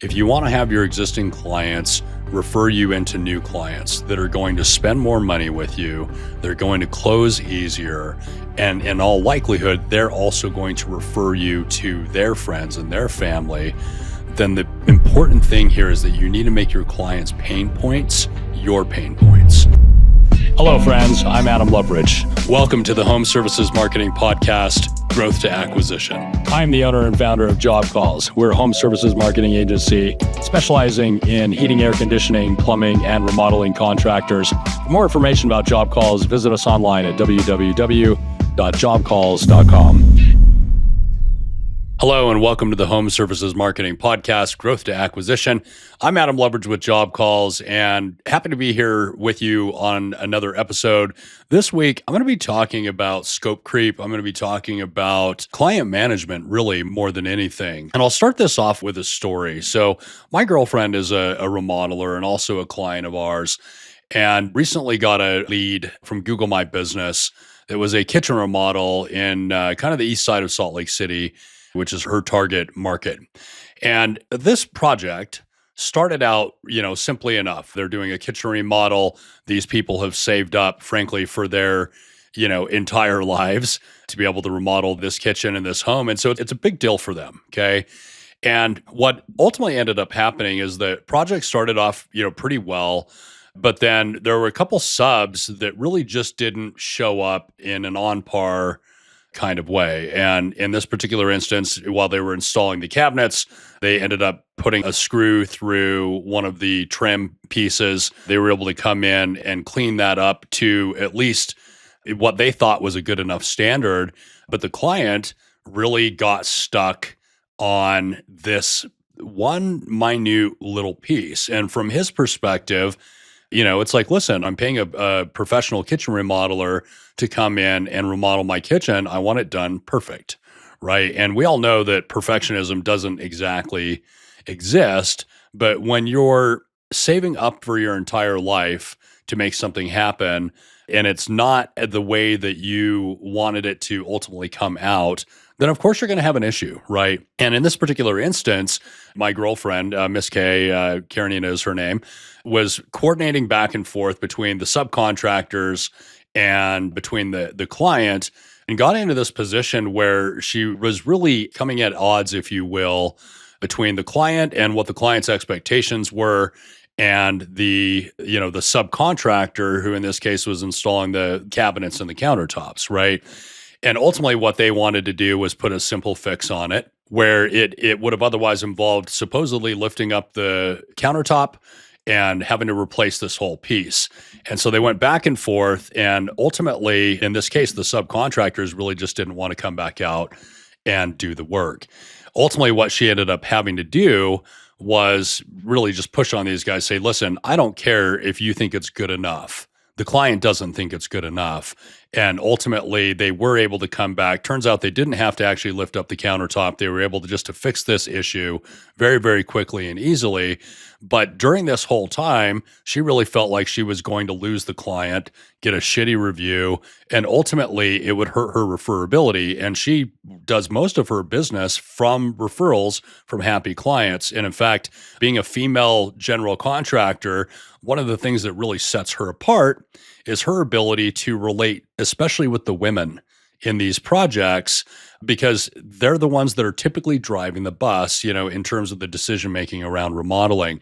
If you want to have your existing clients refer you into new clients that are going to spend more money with you, they're going to close easier, and in all likelihood, they're also going to refer you to their friends and their family, then the important thing here is that you need to make your clients' pain points your pain points. Hello, friends. I'm Adam Loveridge. Welcome to the Home Services Marketing Podcast, Growth to Acquisition. I'm the owner and founder of Job Calls. We're a home services marketing agency specializing in heating, air conditioning, plumbing, and remodeling contractors. For more information about Job Calls, visit us online at www.jobcalls.com. Hello and welcome to the Home Services Marketing Podcast, Growth to Acquisition. I'm Adam Loveridge with Job Calls and happy to be here with you on another episode. This week, I'm going to be talking about scope creep. I'm going to be talking about client management, really, more than anything. And I'll start this off with a story. So my girlfriend is a remodeler and also a client of ours, and recently got a lead from Google My Business. It was a kitchen remodel in kind of the east side of Salt Lake City, which is her target market. And this project started out, simply enough. They're doing a kitchen remodel. These people have saved up, frankly, for their, entire lives to be able to remodel this kitchen and this home. And so it's a big deal for them, okay? And what ultimately ended up happening is the project started off, pretty well, but then there were a couple subs that really just didn't show up in an on-par kind of way. And in this particular instance, while they were installing the cabinets, they ended up putting a screw through one of the trim pieces. They were able to come in and clean that up to at least what they thought was a good enough standard. But the client really got stuck on this one minute little piece. And from his perspective, it's like, listen, I'm paying a professional kitchen remodeler to come in and remodel my kitchen. I want it done perfect, right? And we all know that perfectionism doesn't exactly exist, but when you're saving up for your entire life to make something happen, and it's not the way that you wanted it to ultimately come out, then of course you're going to have an issue, right? And in this particular instance, my girlfriend, Miss K, Karenina is her name, was coordinating back and forth between the subcontractors and between the client, and got into this position where she was really coming at odds, if you will, between the client and what the client's expectations were, and the subcontractor, who in this case was installing the cabinets and the countertops, right? And ultimately what they wanted to do was put a simple fix on it, where it would have otherwise involved supposedly lifting up the countertop and having to replace this whole piece. And so they went back and forth, and ultimately, in this case, the subcontractors really just didn't want to come back out and do the work. Ultimately, what she ended up having to do was really just push on these guys, say, listen, I don't care if you think it's good enough. The client doesn't think it's good enough. And ultimately, they were able to come back. Turns out they didn't have to actually lift up the countertop. They were able to just to fix this issue very, very quickly and easily. But during this whole time, she really felt like she was going to lose the client, get a shitty review, and ultimately it would hurt her referability. And she does most of her business from referrals from happy clients. And in fact, being a female general contractor, one of the things that really sets her apart is her ability to relate, especially with the women in these projects, because they're the ones that are typically driving the bus, in terms of the decision-making around remodeling.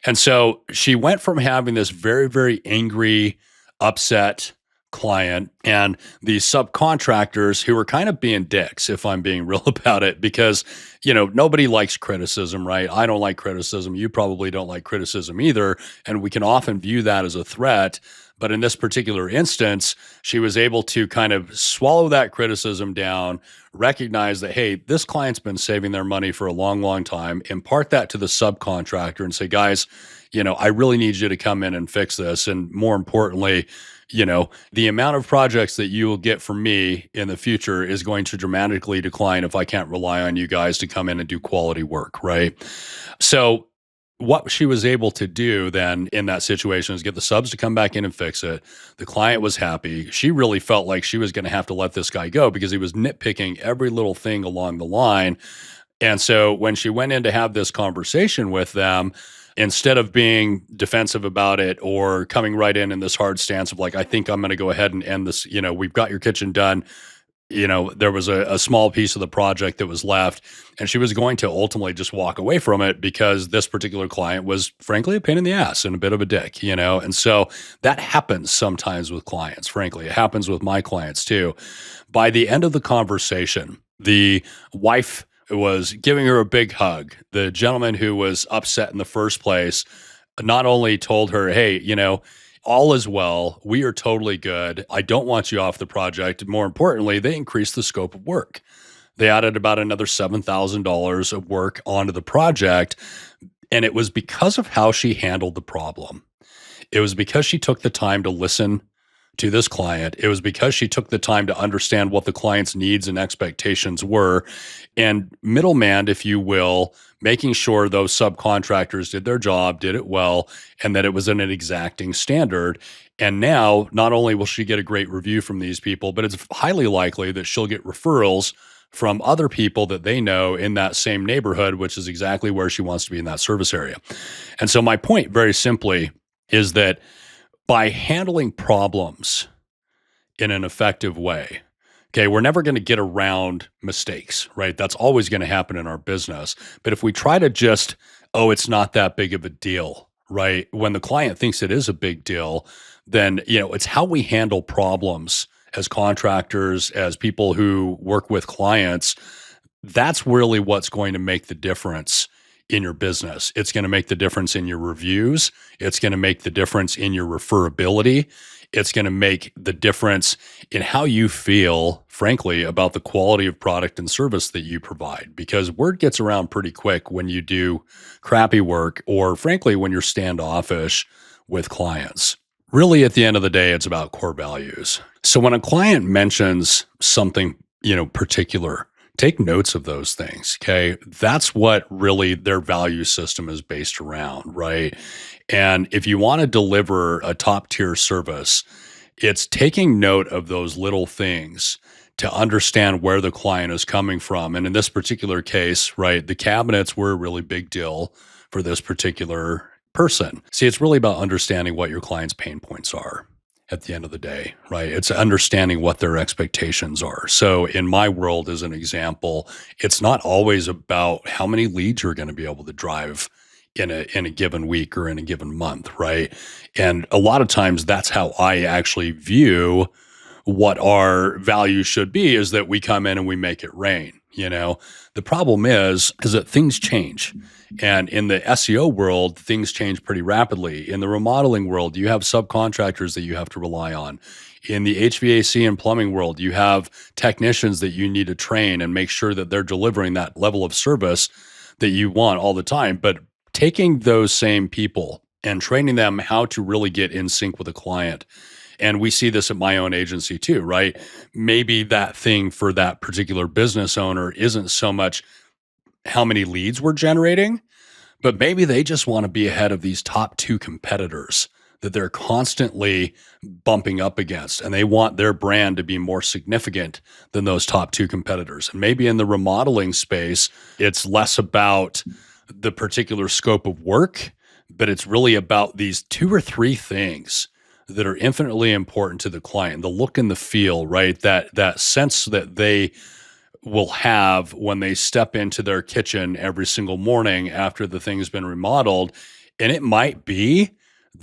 And so she went from having this very, very angry, upset client and these subcontractors who were kind of being dicks, if I'm being real about it, because, nobody likes criticism, right? I don't like criticism. You probably don't like criticism either. And we can often view that as a threat. But in this particular instance, she was able to kind of swallow that criticism down, recognize that, hey, this client's been saving their money for a long, long time, impart that to the subcontractor and say, guys, I really need you to come in and fix this. And more importantly, the amount of projects that you will get from me in the future is going to dramatically decline if I can't rely on you guys to come in and do quality work, right? So what she was able to do then in that situation is get the subs to come back in and fix it. The client was happy. She really felt like she was going to have to let this guy go because he was nitpicking every little thing along the line. And so when she went in to have this conversation with them, instead of being defensive about it or coming right in this hard stance of like, I think I'm going to go ahead and end this, we've got your kitchen done. There was a small piece of the project that was left, and she was going to ultimately just walk away from it because this particular client was frankly a pain in the ass and a bit of a dick. And so that happens sometimes with clients. Frankly, it happens with my clients too. By the end of the conversation, the wife was giving her a big hug. The gentleman who was upset in the first place not only told her, hey, all is well. We are totally good. I don't want you off the project. More importantly, they increased the scope of work. They added about another $7,000 of work onto the project. And it was because of how she handled the problem. It was because she took the time to listen to this client. It was because she took the time to understand what the client's needs and expectations were and middleman, if you will, making sure those subcontractors did their job, did it well, and that it was in an exacting standard. And now, not only will she get a great review from these people, but it's highly likely that she'll get referrals from other people that they know in that same neighborhood, which is exactly where she wants to be in that service area. And so my point very simply is that by handling problems in an effective way, okay, we're never going to get around mistakes, right? That's always going to happen in our business. But if we try to just, oh, it's not that big of a deal, right? When the client thinks it is a big deal, then, it's how we handle problems as contractors, as people who work with clients. That's really what's going to make the difference in your business. It's going to make the difference in your reviews. It's going to make the difference in your referability. It's going to make the difference in how you feel, frankly, about the quality of product and service that you provide. Because word gets around pretty quick when you do crappy work or, frankly, when you're standoffish with clients. Really, at the end of the day, it's about core values. So when a client mentions something, particular, take notes of those things, okay? That's what really their value system is based around, right? And if you want to deliver a top-tier service, it's taking note of those little things to understand where the client is coming from. And in this particular case, right, the cabinets were a really big deal for this particular person. See, it's really about understanding what your client's pain points are at the end of the day, right? It's understanding what their expectations are. So in my world, as an example, it's not always about how many leads you're going to be able to drive in a given week or in a given month, right? And a lot of times that's how I actually view what our value should be, is that we come in and we make it rain. The problem is that things change. And in the SEO world, things change pretty rapidly. In the remodeling world, you have subcontractors that you have to rely on. In the HVAC and plumbing world, you have technicians that you need to train and make sure that they're delivering that level of service that you want all the time. But taking those same people and training them how to really get in sync with a client. And we see this at my own agency too, right? Maybe that thing for that particular business owner isn't so much how many leads we're generating, but maybe they just want to be ahead of these top two competitors that they're constantly bumping up against. And they want their brand to be more significant than those top two competitors. And maybe in the remodeling space, it's less about the particular scope of work, but it's really about these two or three things that are infinitely important to the client, the look and the feel, right? That sense that they will have when they step into their kitchen every single morning after the thing's been remodeled. And it might be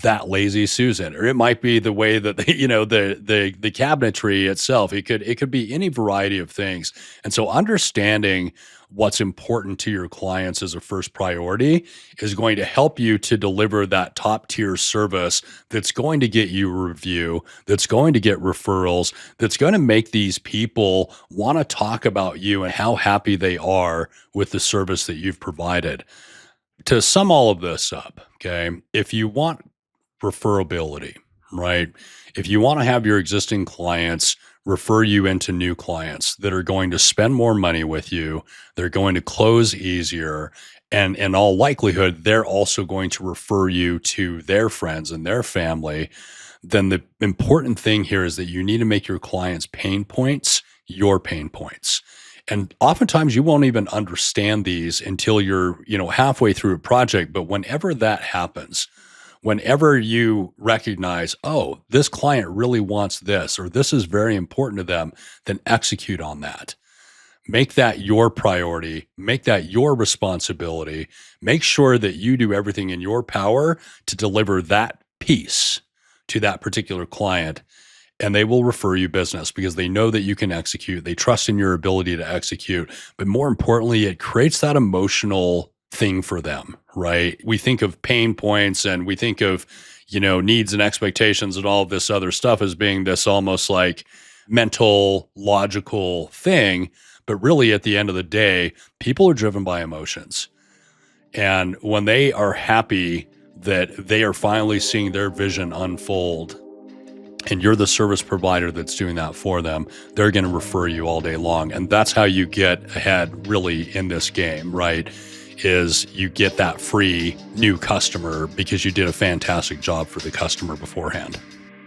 that lazy Susan, or it might be the way that the cabinetry itself. It could be any variety of things. And so understanding what's important to your clients as a first priority is going to help you to deliver that top tier service that's going to get you a review, that's going to get referrals, that's going to make these people want to talk about you and how happy they are with the service that you've provided. To sum all of this up, okay, if you want referability, right? If you want to have your existing clients refer you into new clients that are going to spend more money with you, they're going to close easier, and in all likelihood, they're also going to refer you to their friends and their family, then the important thing here is that you need to make your clients' pain points your pain points. And oftentimes you won't even understand these until you're, halfway through a project. But whenever that happens, whenever you recognize, oh, this client really wants this, or this is very important to them, then execute on that. Make that your priority, make that your responsibility. Make sure that you do everything in your power to deliver that piece to that particular client. And they will refer you business because they know that you can execute. They trust in your ability to execute. But more importantly, it creates that emotional thing for them, right? We think of pain points and we think of, needs and expectations and all of this other stuff as being this almost like mental, logical thing. But really, at the end of the day, people are driven by emotions. And when they are happy that they are finally seeing their vision unfold, and you're the service provider that's doing that for them, they're going to refer you all day long. And that's how you get ahead really in this game, right? Is you get that free new customer because you did a fantastic job for the customer beforehand.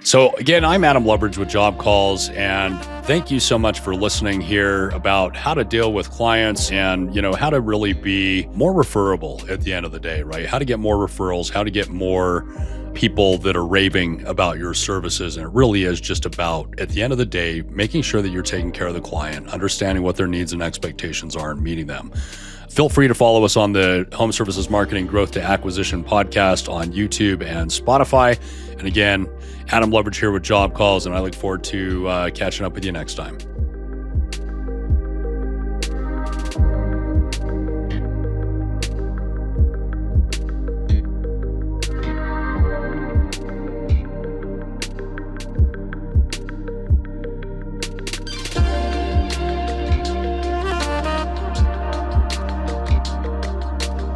So again, I'm Adam Loveridge with Job Calls, and thank you so much for listening here about how to deal with clients and, how to really be more referable at the end of the day, right? How to get more referrals, how to get more people that are raving about your services. And it really is just about, at the end of the day, making sure that you're taking care of the client, understanding what their needs and expectations are and meeting them. Feel free to follow us on the Home Services Marketing Growth to Acquisition podcast on YouTube and Spotify. And again, Adam Loveridge here with Job Calls, and I look forward to catching up with you next time.